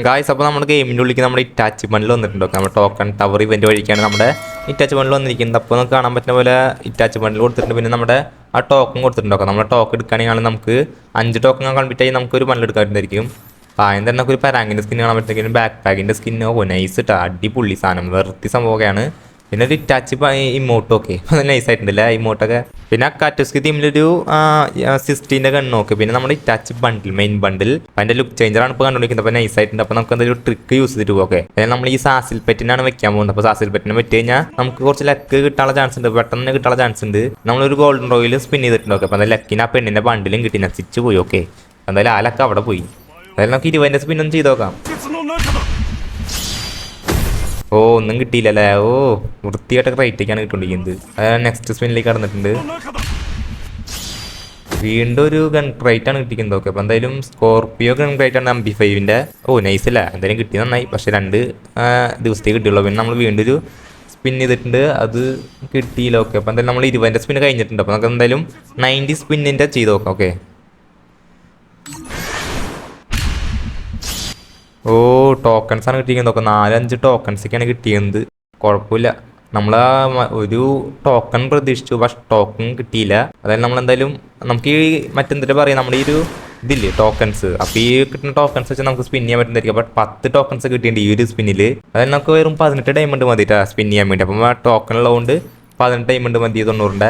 Guys അപ്പോൾ നമ്മുടെ ഗെയിമിൻ്റെ ഉള്ളിൽ നമ്മുടെ ഇറ്റാച്ച് ബണ്ടിൽ വന്നിട്ടുണ്ടോ? നമ്മുടെ ടോക്കൺ ടവർ ഇവൻ്റ് വഴിക്കാണ് നമ്മുടെ ഇറ്റാച്ച് ബണ്ടിൽ വന്നിരിക്കുന്നത്. അപ്പോൾ നമുക്ക് കാണാൻ പറ്റുന്ന പോലെ ഇറ്റാച്ച് ബണ്ടിൽ കൊടുത്തിട്ടുണ്ട്. പിന്നെ നമ്മുടെ ആ ടോക്കൺ കൊടുത്തിട്ടുണ്ടോ? നമ്മുടെ ടോക്കൺ എടുക്കുകയാണെങ്കിൽ നമുക്ക് 5 ടോക്കൺ കംപ്ലീറ്റ് ആയി നമുക്കൊരു ബണ്ടിൽ എടുക്കാറുണ്ടായിരിക്കും. ആദ്യം തന്നെ നമുക്ക് ഒരു പരാങ്കിൻ്റെ സ്കിൻ കാണാൻ പറ്റുമെങ്കിലും ബാക്ക് പാക്കിൻ്റെ സ്കിന്നോ നൈസ് ഇട്ടാ അടിപൊളി സാധനം വെറുതെ സംഭവമൊക്കെയാണ്. പിന്നെ ഒരു ഇറ്റാച്ച് ഇമോട്ടോ ഒക്കെ അത് നൈസായിട്ടുണ്ടല്ല ഇമോട്ടൊക്കെ. പിന്നെ കാറ്റോസ്കി ടീമിലൊരു 16ൻ്റെ ഗണ്ണ് ഓക്കെ. പിന്നെ നമ്മുടെ ഇറ്റാച്ച് ബണ്ടിൽ മെയിൻ ബണ്ടിൽ അതിൻ്റെ ലുക്ക് ചേഞ്ചറാണ് ഇപ്പോൾ കണ്ടുപിടിക്കുന്നത്. അപ്പോൾ നൈസായിട്ടുണ്ട്. അപ്പോൾ നമുക്ക് എന്തെങ്കിലും ട്രിക്ക് യൂസ് ചെയ്തിട്ട് ഓക്കെ. പിന്നെ നമ്മൾ ഈ സാസിൽ പെറ്റിനാണ് വെക്കാൻ പോകുന്നത്. അപ്പോൾ സാസിൽ പെറ്റിനെ വെച്ച് കഴിഞ്ഞാൽ നമുക്ക് കുറച്ച് ലക്ക് കിട്ടാനുള്ള ചാൻസ് ഉണ്ട്, പെട്ടെന്ന് കിട്ടാനുള്ള ചാൻസ് ഉണ്ട്. നമ്മളൊരു ഗോൾഡൻ റോയിൽ സ്പിൻ ചെയ്തിട്ടുണ്ട് ഓക്കെ. അപ്പോൾ അത് ലക്കിന് ആ പെണ്ണിൻ്റെ ബണ്ടിലും കിട്ടി നശിച്ച് പോയി ഓക്കെ. എന്തായാലും ആ ലക്ക് അവിടെ പോയി. അതായത് നമുക്ക് 20 സ്പിന്നൊന്നും ചെയ്ത് നോക്കാം. ഓ ഒന്നും കിട്ടിയില്ലല്ലേ. ഓ വൃത്തിയായിട്ടൊക്കെ റൈറ്റേക്കാണ് കിട്ടുകൊണ്ടിരിക്കുന്നത്. നെക്സ്റ്റ് സ്പിന്നിലേക്ക് കടന്നിട്ടുണ്ട്. വീണ്ടും ഒരു ഗൺ റൈറ്റാണ് കിട്ടിക്കുന്നത് ഓക്കെ. അപ്പോൾ എന്തായാലും സ്കോർപ്പിയോ ഗൺ റൈറ്റാണ് MB5ൻ്റെ. ഓ നൈസ് അല്ലേ, എന്തായാലും കിട്ടി നന്നായി. പക്ഷേ 2 ദിവസത്തേക്ക് കിട്ടിയുള്ളൂ. പിന്നെ നമ്മൾ വീണ്ടും ഒരു സ്പിൻ ചെയ്തിട്ടുണ്ട്, അത് കിട്ടിയില്ല ഓക്കെ. അപ്പോൾ എന്തായാലും നമ്മൾ 20 സ്പിൻ കഴിഞ്ഞിട്ടുണ്ട്. അപ്പോൾ നമുക്ക് എന്തായാലും 90 സ്പിന്നിൻ്റെ ചെയ്ത് നോക്കാം ഓക്കെ. ഓ ടോക്കൺസാണ് കിട്ടിയിരിക്കുന്നത് നോക്കാം. 4-5 ടോക്കൺസൊക്കെയാണ് കിട്ടിയത്. കുഴപ്പമില്ല, നമ്മൾ ഒരു ടോക്കൺ പ്രതീക്ഷിച്ചു പക്ഷെ ടോക്കൺ കിട്ടിയില്ല. അതായത് നമ്മളെന്തായാലും നമുക്ക് ഈ മറ്റെന്തിട്ട് പറയാം, നമ്മുടെ ഈ ഒരു ഇതില്ലേ ടോക്കൺസ്. അപ്പോൾ ഈ കിട്ടുന്ന ടോക്കൺസ് വെച്ച് നമുക്ക് സ്പിൻ ചെയ്യാൻ പറ്റുന്നതായിരിക്കും. ബട്ട് 10 ടോക്കൺസ് കിട്ടിയിട്ടുണ്ട് ഈ ഒരു സ്പിന്നിൽ. അതായത് നമുക്ക് വെറും 18 ഡയമണ്ട് മതിട്ടാ സ്പിൻ ചെയ്യാൻ വേണ്ടി. അപ്പം ആ ടോക്കൺ ഉള്ളതുകൊണ്ട് 18 ഡയമണ്ട് മതി 90ൻ്റെ.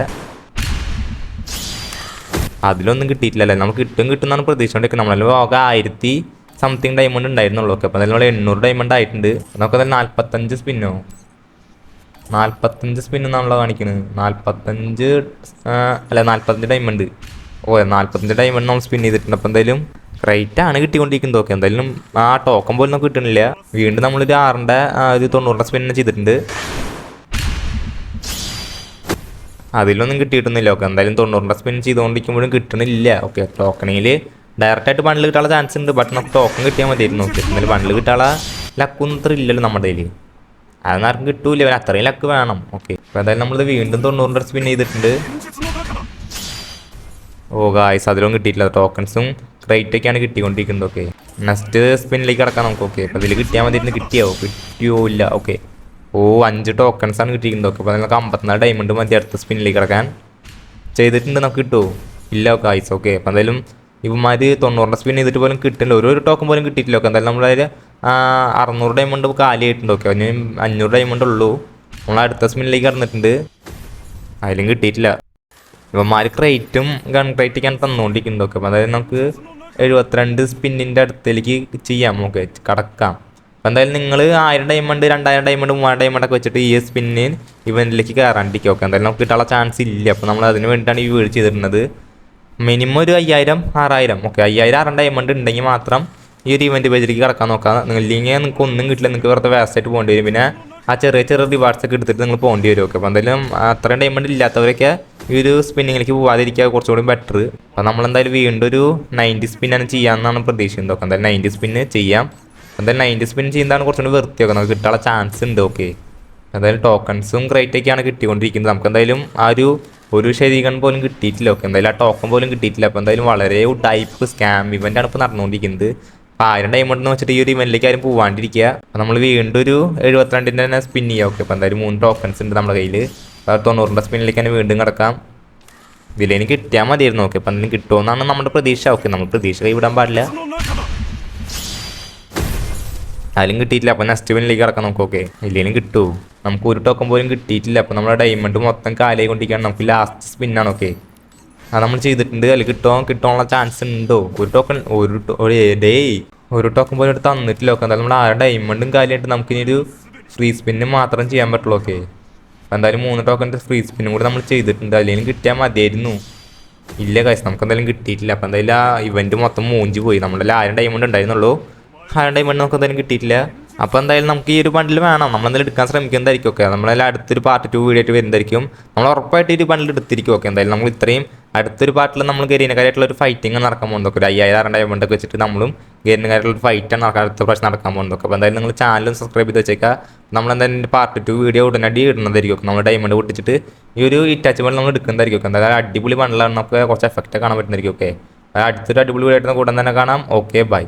അതിലൊന്നും കിട്ടിയിട്ടില്ലല്ലേ. നമുക്ക് കിട്ടുമെന്നാണ് പ്രതീക്ഷിച്ചുകൊണ്ടിരിക്കുന്നത്. നമ്മളെല്ലാം ആകെ 1000 സംതിങ് ഡയമണ്ട് ഉണ്ടായിരുന്നുള്ളൂ ഓക്കെ. അപ്പോൾ അതിൽ നമ്മൾ 800 ഡയമണ്ട് ആയിട്ടുണ്ട്. നമുക്ക് അതിൽ 45 സ്പിന്നോ 45 സ്പിന്നാണല്ലോ കാണിക്കുന്നത്. 45 അല്ല 45 ഡയമണ്ട്. ഓ 45 ഡയമണ്ട് നമ്മൾ സ്പിൻ ചെയ്തിട്ടുണ്ട്. അപ്പോൾ എന്തായാലും റേറ്റാണ് കിട്ടിക്കൊണ്ടിരിക്കുന്നത് ഓക്കെ. എന്തായാലും ആ ടോക്കൺ പോലും നമുക്ക് കിട്ടണില്ല. വീണ്ടും നമ്മളൊരു 6ൻ്റെ ഒരു 90 സ്പിന്നെ ചെയ്തിട്ടുണ്ട്. അതിലൊന്നും കിട്ടിയിട്ടൊന്നുമില്ല ഓക്കെ. എന്തായാലും 90 സ്പിൻ ചെയ്തുകൊണ്ടിരിക്കുമ്പോഴും കിട്ടണില്ല ഓക്കെ. ടോക്കണിൽ ഡയറക്റ്റായിട്ട് ബണ്ടിൽ കിട്ടാനുള്ള ചാൻസ് ഉണ്ട്. ബട്ട് നമുക്ക് ടോക്കൺ കിട്ടിയാൽ മതിയായിരുന്നു ഓക്കെ. എന്നാലും ബണ്ടിൽ കിട്ടാനുള്ള ലക്കൊന്നും ഇത്ര ഇല്ലല്ലോ നമ്മുടെ കയ്യിൽ. അതൊന്നും ആർക്കും കിട്ടൂല, അവൻ അത്രയും ലക്ക് വേണം ഓക്കെ. അപ്പോൾ എന്തായാലും നമ്മൾ വീണ്ടും 90 സ്പിൻ ചെയ്തിട്ടുണ്ട്. ഓ ഗായ്സ് അതിലൊന്നും കിട്ടിയിട്ടില്ല. ടോക്കൺസും റേറ്റൊക്കെയാണ് കിട്ടിക്കൊണ്ടിരിക്കുന്നത് ഓക്കെ. നെക്സ്റ്റ് സ്പിന്നിലേക്ക് കിടക്കാം നമുക്ക് ഓക്കെ. അപ്പോൾ അതിൽ കിട്ടിയാൽ മതിയായിരുന്നു. കിട്ടിയോ ഇല്ല ഓക്കെ. ഓ 5 ടോക്കൺസാണ് കിട്ടിയിരിക്കുന്നത് ഓക്കെ. അപ്പോൾ നമുക്ക് 54 ഡയമണ്ട് മതി അടുത്ത സ്പിന്നിലേക്ക് കിടക്കാൻ. ചെയ്തിട്ടുണ്ട്, നമുക്ക് കിട്ടുമോ ഇല്ല ഗായ്സ് ഓക്കെ. അപ്പോൾ എന്തായാലും ഇവന്മാർ 90 സ്പിൻ ചെയ്തിട്ട് പോലും കിട്ടില്ല, ഒരു ടോക്കൺ പോലും കിട്ടിയിട്ടില്ല ഓക്കെ. എന്തായാലും നമ്മളതിൽ 600 ഡയമണ്ട് കാലിയായിട്ടുണ്ട് ഓക്കെ. അതിന് 500 ഡയമണ്ട് ഉള്ളൂ. നമ്മൾ അടുത്ത സ്പിന്നിലേക്ക് കടന്നിട്ടുണ്ട്, അതിലും കിട്ടിയിട്ടില്ല. ഇവന്മാർ ക്രേറ്റും ഗൺ ക്രേറ്റൊക്കെയാണ് തന്നുകൊണ്ടിരിക്കുന്നത് ഓക്കെ. അപ്പോൾ അതായത് നമുക്ക് 72 സ്പിന്നിൻ്റെ അടുത്തേക്ക് ചെയ്യാം ഓക്കെ, കടക്കാം. അപ്പോൾ എന്തായാലും നിങ്ങൾ 1000 ഡയമണ്ട് 2000 ഡയമണ്ട് 3000 ഡയമണ്ടൊക്കെ വെച്ചിട്ട് ഈ സ്പിന്നിൽ ഇവൻറ്റിലേക്ക് കയറാണ്ടിരിക്കുക ഓക്കെ. എന്തായാലും നമുക്ക് കിട്ടാനുള്ള ചാൻസ് ഇല്ല. അപ്പോൾ നമ്മൾ അതിന് വേണ്ടിയിട്ടാണ് ഈ വീട് ചെയ്തിരുന്നത്. മിനിമം ഒരു 5000 6000 ഓക്കെ. 5000 6000 ഡയമണ്ട് ഉണ്ടെങ്കിൽ മാത്രം ഈ ഒരു ഇവൻറ്റ് പേജിലേക്ക് കിടക്കാൻ നോക്കാം. ഇല്ലെങ്കിൽ നിങ്ങൾക്ക് ഒന്നും കിട്ടില്ല, നിങ്ങൾക്ക് വെറുതെ വേസ്റ്റായിട്ട് പോകേണ്ടി വരും. പിന്നെ ആ ചെറിയ റിവാർഡ്സ് ഒക്കെ എടുത്തിട്ട് നിങ്ങൾ പോകേണ്ടി വരും ഓക്കെ. അപ്പോൾ എന്തായാലും അത്രയും ഡയമണ്ട് ഇല്ലാത്തവരൊക്കെ ഈ ഒരു സ്പിന്നിങ്ങിലേക്ക് പോകാതിരിക്കുക കുറച്ചുകൂടി ബെറ്റർ. അപ്പോൾ നമ്മളെന്തായാലും വീണ്ടും ഒരു 90 സ്പിന്നാണ് ചെയ്യാമെന്നാണ് പ്രതീക്ഷിക്കുന്നത് ഓക്കെ. എന്തായാലും 90 സ്പിന്ന് ചെയ്യാം. എന്തായാലും 90 സ്പിൻ ചെയ്യുന്നതാണ് കുറച്ചുകൂടി വൃത്തിയൊക്കെ, നമുക്ക് കിട്ടാനുള്ള ചാൻസ് ഉണ്ട് ഓക്കെ. എന്തായാലും ടോക്കൺസും ക്രേറ്റൊക്കെയാണ് കിട്ടിക്കൊണ്ടിരിക്കുന്നത്. നമുക്ക് എന്തായാലും ആ ഒരു ശരീരം പോലും കിട്ടിയിട്ടില്ല ഓക്കെ. എന്തായാലും ആ ടോക്കൺ പോലും കിട്ടിയിട്ടില്ല. അപ്പോൾ എന്തായാലും വളരെ ടൈപ്പ് സ്കാം ഇവൻ്റാണ് ഇപ്പോൾ നടന്നുകൊണ്ടിരിക്കുന്നത്. അപ്പോൾ 1000 ഡയമണ്ട് എന്ന് വെച്ചിട്ട് ഈ ഒരു ഇവൻറ്റിലേക്ക് ആരും പോകാണ്ടിരിക്കുക. അപ്പോൾ നമ്മൾ വീണ്ടും ഒരു 72ൻ്റെ തന്നെ സ്പിൻ ചെയ്യുക ഓക്കെ. അപ്പോൾ എന്തായാലും 3 ടോക്കൺസ് ഉണ്ട് നമ്മുടെ കയ്യിൽ. 90ൻ്റെ സ്പിന്നിലേക്ക് തന്നെ വീണ്ടും കിടക്കാം. ഇതിലേക്ക് കിട്ടിയാൽ മതിയായിരുന്നു ഓക്കെ. അപ്പോൾ എന്തെങ്കിലും കിട്ടുമെന്നാണ് നമ്മുടെ പ്രതീക്ഷ ഓക്കെ. നമ്മൾ പ്രതീക്ഷ കൈവിടാൻ പാടില്ല. അതിലും കിട്ടിയിട്ടില്ല. അപ്പോൾ നെക്സ്റ്റ് ഇവനിലേക്ക് കിടക്കാം നമുക്ക് ഓക്കെ. ഇല്ലെങ്കിലും കിട്ടുമോ, നമുക്ക് ഒരു ടോക്കൺ പോലും കിട്ടിയിട്ടില്ല. അപ്പോൾ നമ്മുടെ ഡയമണ്ട് മൊത്തം കാലായി കൊണ്ടിരിക്കുകയാണ്. നമുക്ക് ലാസ്റ്റ് സ്പിന്നാണ് ഓക്കെ. അത് നമ്മൾ ചെയ്തിട്ടുണ്ട്. അതിൽ കിട്ടാനുള്ള ചാൻസ് ഉണ്ടോ? ഒരു ടോക്കൺ ഒരു ടോക്കൺ പോലും എടുത്ത് തന്നിട്ടില്ല ഓക്കെ. എന്തായാലും നമ്മുടെ 6 ഡയമണ്ടും കാലിയായിട്ട് നമുക്കിനി ഒരു ഫ്രീ സ്പിന്ന് മാത്രം ചെയ്യാൻ പറ്റുള്ളൂ ഓക്കെ. അപ്പോൾ എന്തായാലും 3 ടോക്കണിൻ്റെ ഫ്രീ സ്പിന്നും കൂടി നമ്മൾ ചെയ്തിട്ടുണ്ട്. അതിലും കിട്ടിയാൽ മതിയായിരുന്നു. ഇല്ല കാശ് നമുക്ക് എന്തായാലും കിട്ടിയിട്ടില്ല. അപ്പോൾ എന്തായാലും ആ ഇവൻറ്റ് മൊത്തം മൂഞ്ചി പോയി. നമ്മുടെ 1000 ഡയമണ്ട് ഉണ്ടായിരുന്നുള്ളൂ, 1000 ഡയമണ്ട് നമുക്ക് എന്തായാലും കിട്ടിയിട്ടില്ല. അപ്പോൾ എന്തായാലും നമുക്ക് ഈ ഒരു ബണ്ടിൽ വേണം, നമ്മളെന്തായാലും എടുക്കാൻ ശ്രമിക്കുന്നതായിരിക്കും ഓക്കെ. നമ്മളെല്ലാം അടുത്തൊരു പാർട്ട് 2 വീഡിയോ ആയിട്ട് വരുന്നതായിരിക്കും. നമ്മൾ ഉറപ്പായിട്ട് ഈ ഒരു ബണ്ടിൽ എടുത്തിരിക്കും ഓക്കെ. എന്തായാലും നമ്മൾ ഇത്രയും അടുത്തൊരു പാർട്ടിൽ നമ്മൾ ഗരീനക്കാരായിട്ടുള്ള ഒരു ഫൈറ്റിംഗ് നടക്കാൻ പോകുന്നത് ഓക്കെ. ഒരു 5000 ഡയമണ്ട് ഒക്കെ വെച്ചിട്ട് നമ്മളും ഗരീനക്കാരായിട്ടുള്ള ഒരു ഫൈറ്റാണ് അടുത്ത പ്രാവശ്യം നടക്കാൻ പോകുന്നത് ഓക്കെ. അപ്പോൾ എന്തായാലും നിങ്ങൾ ചാനലും സബ്സ്ക്രൈബ് ചെയ്ത് വെച്ചേക്കുക. നമ്മളെന്തായാലും പാർട്ട് 2 വീഡിയോ ഉടനടി ഇടുന്നതായിരിക്കും. നമ്മൾ ഡയമണ്ട് പൊട്ടിച്ചിട്ട് ഈ ഒരു ഇറ്റാച്ച് ബണ്ടിൽ നമ്മൾ എടുക്കുന്നതായിരിക്കും ഓക്കെ. എന്തായാലും അടിപൊളി ബണ്ടിലാണ്, നമുക്ക് കുറച്ച് എഫക്റ്റ് കാണാൻ പറ്റുന്നതായിരിക്കും ഓക്കെ. അടുത്തൊരു അടിപൊളി വീഡിയോ ആയിട്ട് കൂടെ തന്നെ കാണാം. Okay bye.